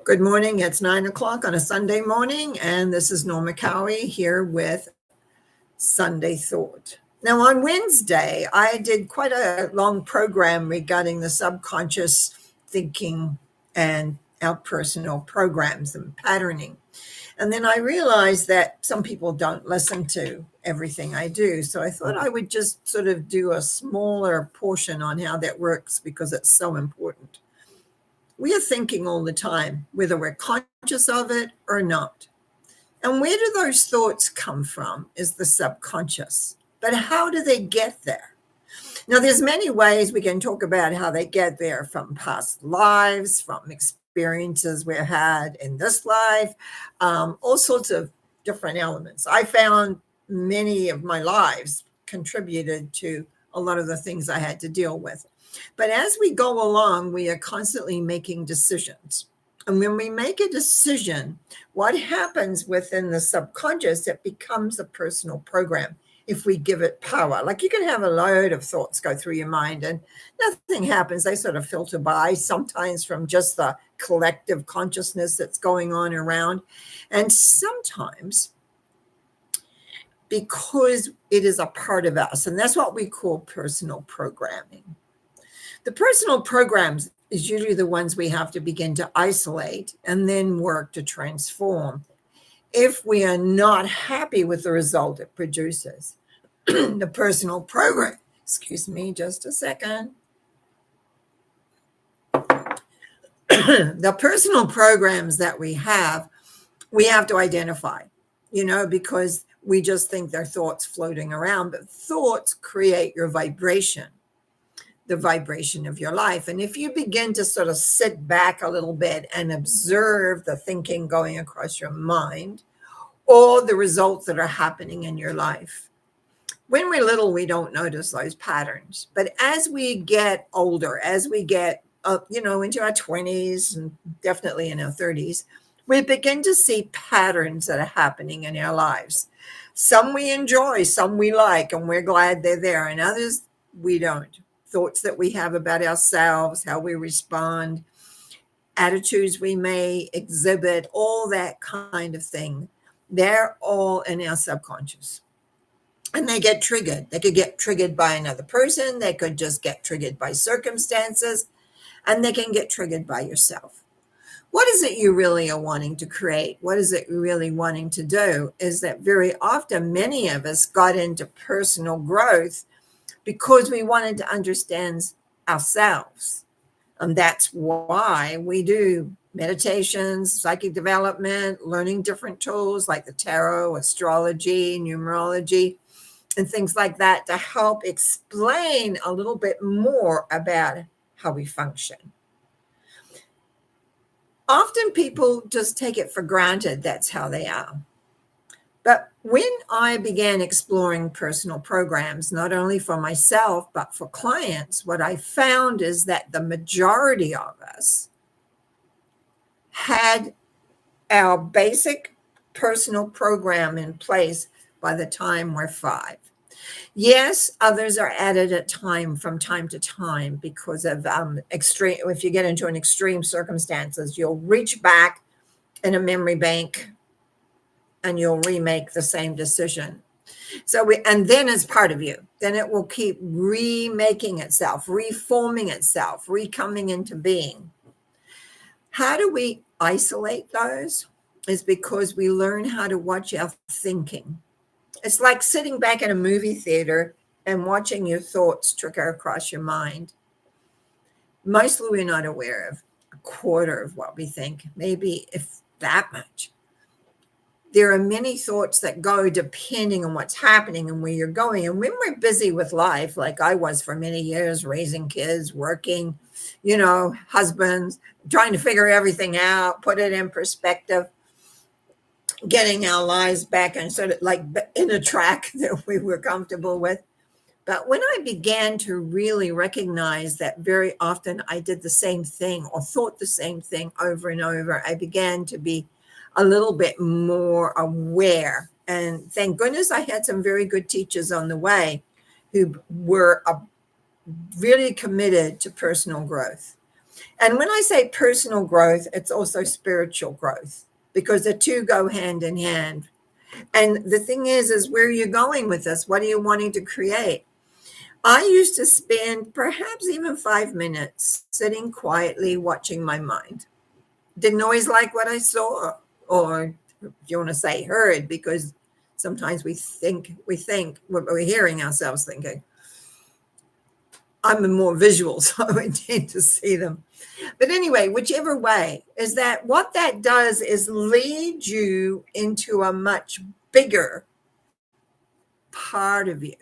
Good morning. It's 9 o'clock on a Sunday morning, and this is Norma Cowie here with Sunday Thought. Now, on Wednesday, I did quite a long program regarding the subconscious thinking and our personal programs and patterning. And then I realized that some people don't listen to everything I do. So I thought I would just sort of do a smaller portion on how that works because it's so important. We are thinking all the time, whether we're conscious of it or not. And where do those thoughts come from is the subconscious. But how do they get there? Now, there's many ways we can talk about how they get there, from past lives, from experiences we've had in this life, all sorts of different elements. I found many of my lives contributed to a lot of the things I had to deal with. But as we go along, we are constantly making decisions. And when we make a decision, what happens within the subconscious, it becomes a personal program if we give it power. Like, you can have a load of thoughts go through your mind and nothing happens. They sort of filter by, sometimes from just the collective consciousness that's going on around. And sometimes because it is a part of us, and that's what we call personal programming. The personal programs is usually the ones we have to begin to isolate and then work to transform if we are not happy with the result it produces. The personal program, excuse me, just a second. The personal programs that we have to identify, because we just think they're thoughts floating around, but thoughts create your vibration, the vibration of your life. And if you begin to sort of sit back a little bit and observe the thinking going across your mind or the results that are happening in your life, when we're little, we don't notice those patterns. But as we get older, as we get into our 20s and definitely in our 30s, we begin to see patterns that are happening in our lives. Some we enjoy, some we like, and we're glad they're there, and others we don't. Thoughts that we have about ourselves, how we respond, attitudes we may exhibit, all that kind of thing, they're all in our subconscious. And they get triggered. They could get triggered by another person. They could just get triggered by circumstances. And they can get triggered by yourself. What is it you really are wanting to create? What is it you're really wanting to do? Is that very often many of us got into personal growth because we wanted to understand ourselves. And that's why we do meditations, psychic development, learning different tools like the tarot, astrology, numerology, and things like that to help explain a little bit more about how we function. Often people just take it for granted that's how they are. But when I began exploring personal programs, not only for myself, but for clients, what I found is that the majority of us had our basic personal program in place by the time we're 5. Yes, others are added from time to time because of extreme. If you get into an extreme circumstances, you'll reach back in a memory bank and you'll remake the same decision. And then as part of you, then it will keep remaking itself, reforming itself, recoming into being. How do we isolate those? Is because we learn how to watch our thinking. It's like sitting back in a movie theater and watching your thoughts trickle across your mind. Mostly we're not aware of a quarter of what we think, maybe if that much. There are many thoughts that go depending on what's happening and where you're going. And when we're busy with life, like I was for many years, raising kids, working, husbands, trying to figure everything out, put it in perspective, getting our lives back and sort of like in a track that we were comfortable with. But when I began to really recognize that very often I did the same thing or thought the same thing over and over, I began to be a little bit more aware. And thank goodness I had some very good teachers on the way who were really committed to personal growth. And when I say personal growth, it's also spiritual growth because the two go hand in hand. And the thing is where are you going with this? What are you wanting to create? I used to spend perhaps even 5 minutes sitting quietly watching my mind. Didn't always like what I saw, or if you want to say heard, because sometimes we think what we're hearing ourselves thinking. I'm a more visual, so I tend to see them. But anyway, whichever way, is that what that does is lead you into a much bigger part of you,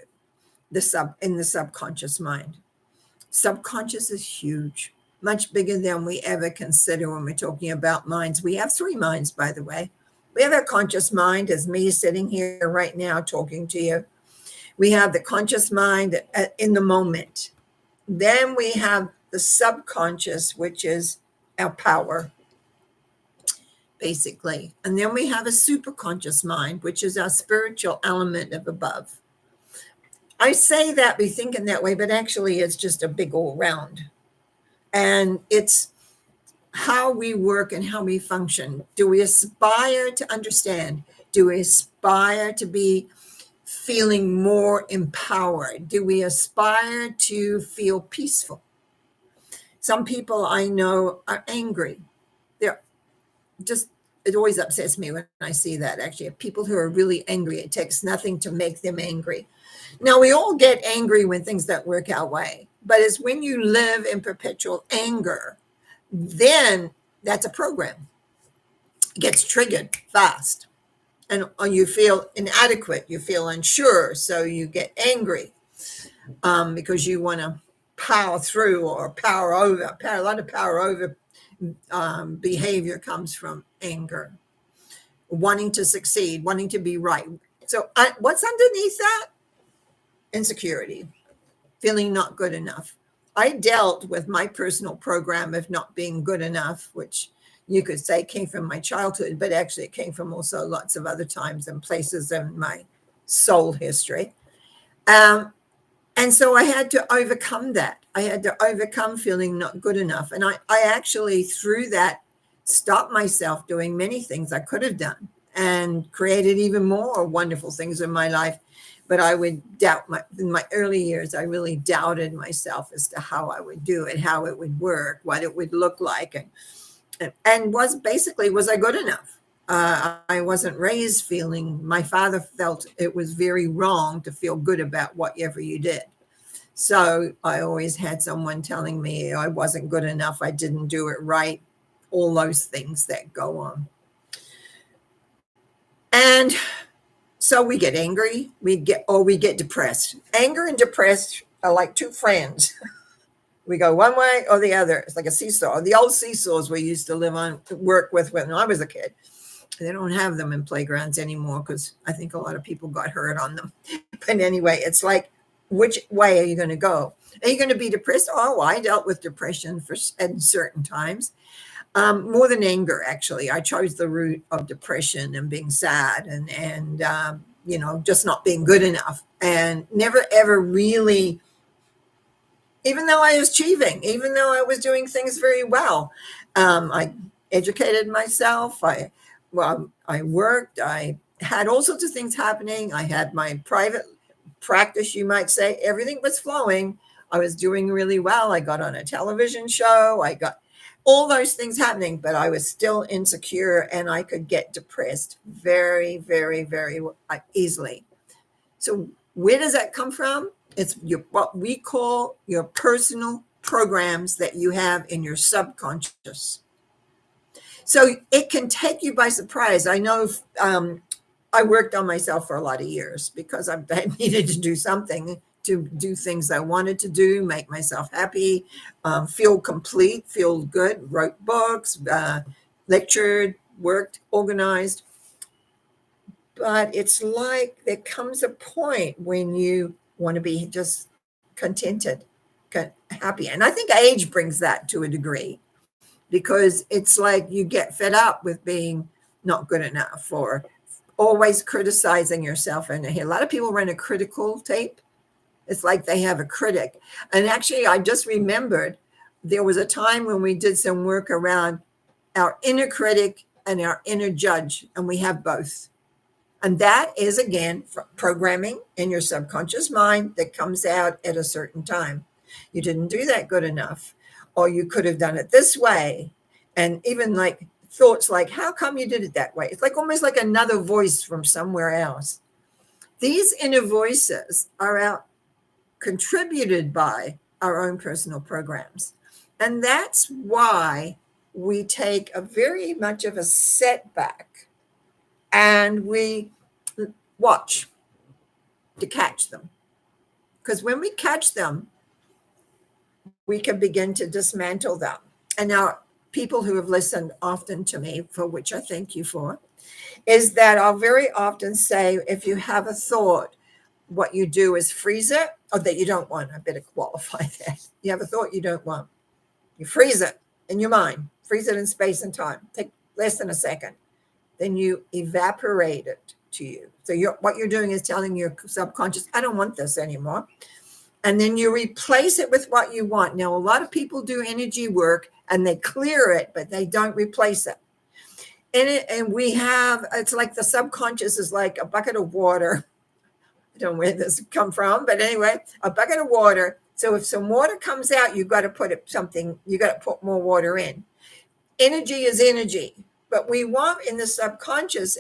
in the subconscious mind. Subconscious is huge, much bigger than we ever consider when we're talking about minds. We have three minds, by the way. We have our conscious mind, as me sitting here right now talking to you. We have the conscious mind in the moment. Then we have the subconscious, which is our power, basically. And then we have a superconscious mind, which is our spiritual element of above. I say that, be thinking that way, but actually it's just a big all round. And it's how we work and how we function. Do we aspire to understand? Do we aspire to be feeling more empowered? Do we aspire to feel peaceful? Some people I know are angry. They're just, it always upsets me when I see that, actually. People who are really angry, it takes nothing to make them angry. Now, we all get angry when things don't work our way, but it's when you live in perpetual anger, then that's a program. It gets triggered fast. And you feel inadequate, you feel unsure, so you get angry because you want to power through or power over. A lot of power over behavior comes from anger, wanting to succeed, wanting to be right. So what's underneath that? Insecurity, feeling not good enough. I dealt with my personal program of not being good enough, which you could say came from my childhood, but actually it came from also lots of other times and places in my soul history. And so I had to overcome that. I had to overcome feeling not good enough. And I actually, through that, stopped myself doing many things I could have done and created even more wonderful things in my life. But I would doubt in my early years, I really doubted myself as to how I would do it, how it would work, what it would look like. And was I good enough? I wasn't raised feeling, my father felt it was very wrong to feel good about whatever you did. So I always had someone telling me I wasn't good enough, I didn't do it right, all those things that go on. And so we get angry, we get depressed. Anger and depressed are like two friends. We go one way or the other. It's like a seesaw. The old seesaws we used to work with when I was a kid. They don't have them in playgrounds anymore because I think a lot of people got hurt on them. But anyway, it's like, which way are you going to go? Are you going to be depressed? Oh, I dealt with depression at certain times. More than anger, actually. I chose the route of depression and being sad and just not being good enough, and never ever really, even though I was achieving, even though I was doing things very well, I educated myself. I worked. I had all sorts of things happening. I had my private practice, you might say. Everything was flowing. I was doing really well. I got on a television show. I got all those things happening, but I was still insecure and I could get depressed very, very, very easily. So where does that come from? It's what we call your personal programs that you have in your subconscious. So it can take you by surprise. I know I worked on myself for a lot of years because I needed to do something, to do things I wanted to do, make myself happy, feel complete, feel good, wrote books, lectured, worked, organized. But it's like there comes a point when you want to be just contented, happy. And I think age brings that to a degree, because it's like you get fed up with being not good enough or always criticizing yourself. And a lot of people run a critical tape. It's like they have a critic. And actually, I just remembered there was a time when we did some work around our inner critic and our inner judge, and we have both. And that is, again, programming in your subconscious mind that comes out at a certain time. You didn't do that good enough, or you could have done it this way. And even like thoughts like, how come you did it that way? It's like almost like another voice from somewhere else. These inner voices are out contributed by our own personal programs. And that's why we take a very much of a setback and we watch to catch them. Because when we catch them, we can begin to dismantle them. And now, people who have listened often to me, for which I thank you for, is that I'll very often say, if you have a thought, what you do is freeze it, or that you don't want. I better qualify that. You have a thought you don't want. You freeze it in your mind, freeze it in space and time. Take less than a second. Then you evaporate it to you. So what you're doing is telling your subconscious, I don't want this anymore. And then you replace it with what you want. Now, a lot of people do energy work and they clear it, but they don't replace it. And it's like the subconscious is like a bucket of water. I don't know where this come from, but anyway, a bucket of water. So if some water comes out, you got to put more water in. Energy is energy, but we want in the subconscious,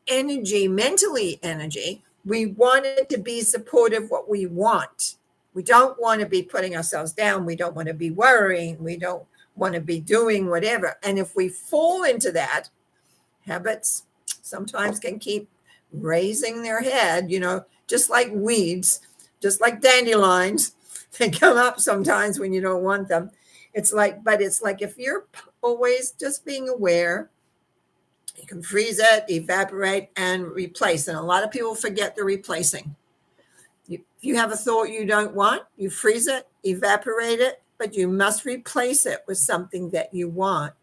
energy, mentally energy, we want it to be supportive what we want. We don't want to be putting ourselves down. We don't want to be worrying. We don't want to be doing whatever. And if we fall into that, habits sometimes can keep raising their head, just like weeds, just like dandelions. They come up sometimes when you don't want them. It's like if you're always just being aware, you can freeze it, evaporate, and replace. And a lot of people forget the replacing. If you have a thought you don't want, you freeze it, evaporate it, but you must replace it with something that you want.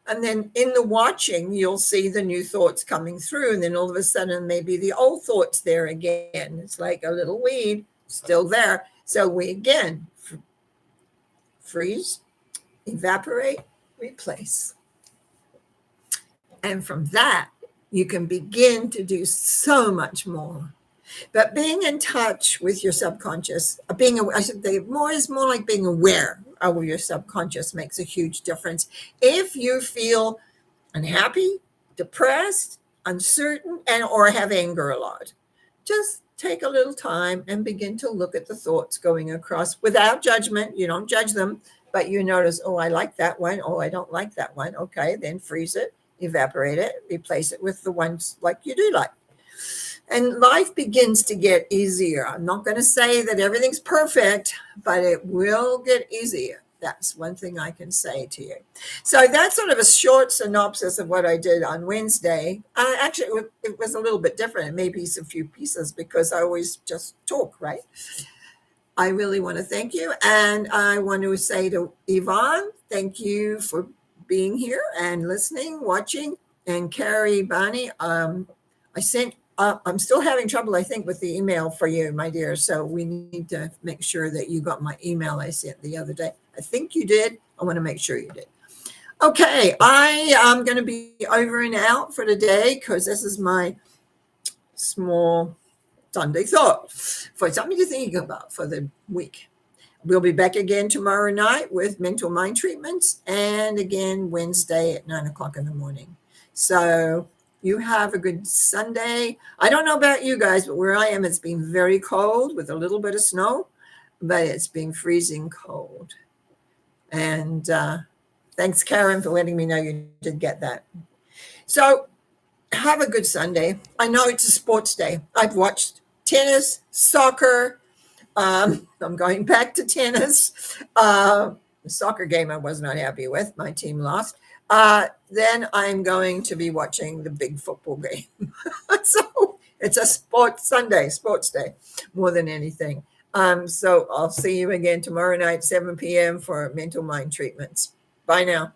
And then in the watching, you'll see the new thoughts coming through. And then all of a sudden, maybe the old thoughts there again. It's like a little weed still there. So we again freeze, evaporate, replace. And from that, you can begin to do so much more. But being in touch with your subconscious, I should say, more like being aware of your subconscious makes a huge difference. If you feel unhappy, depressed, uncertain, or have anger a lot, just take a little time and begin to look at the thoughts going across without judgment. You don't judge them, but you notice, oh, I like that one. Oh, I don't like that one. Okay, then freeze it, evaporate it, replace it with the ones like you do like. And life begins to get easier. I'm not going to say that everything's perfect, but it will get easier. That's one thing I can say to you. So that's sort of a short synopsis of what I did on Wednesday. Actually, it was a little bit different. It may be a few pieces because I always just talk, right? I really want to thank you. And I want to say to Yvonne, thank you for being here and listening, watching. And Carrie, Bonnie, I'm still having trouble, I think, with the email for you, my dear. So we need to make sure that you got my email I sent the other day. I think you did. I want to make sure you did. Okay, I am going to be over and out for today because this is my small Sunday thought for something to think about for the week. We'll be back again tomorrow night with mental mind treatments and again Wednesday at 9:00 in the morning. So you have a good Sunday. I don't know about you guys, but where I am, it's been very cold with a little bit of snow, but it's been freezing cold. And thanks, Karen, for letting me know you did get that. So have a good Sunday. I know it's a sports day. I've watched tennis, soccer. I'm going back to tennis. The soccer game I was not happy with. My team lost. Then I'm going to be watching the big football game. So it's a sports day, more than anything. So I'll see you again tomorrow night, 7 p.m. for mental mind treatments. Bye now.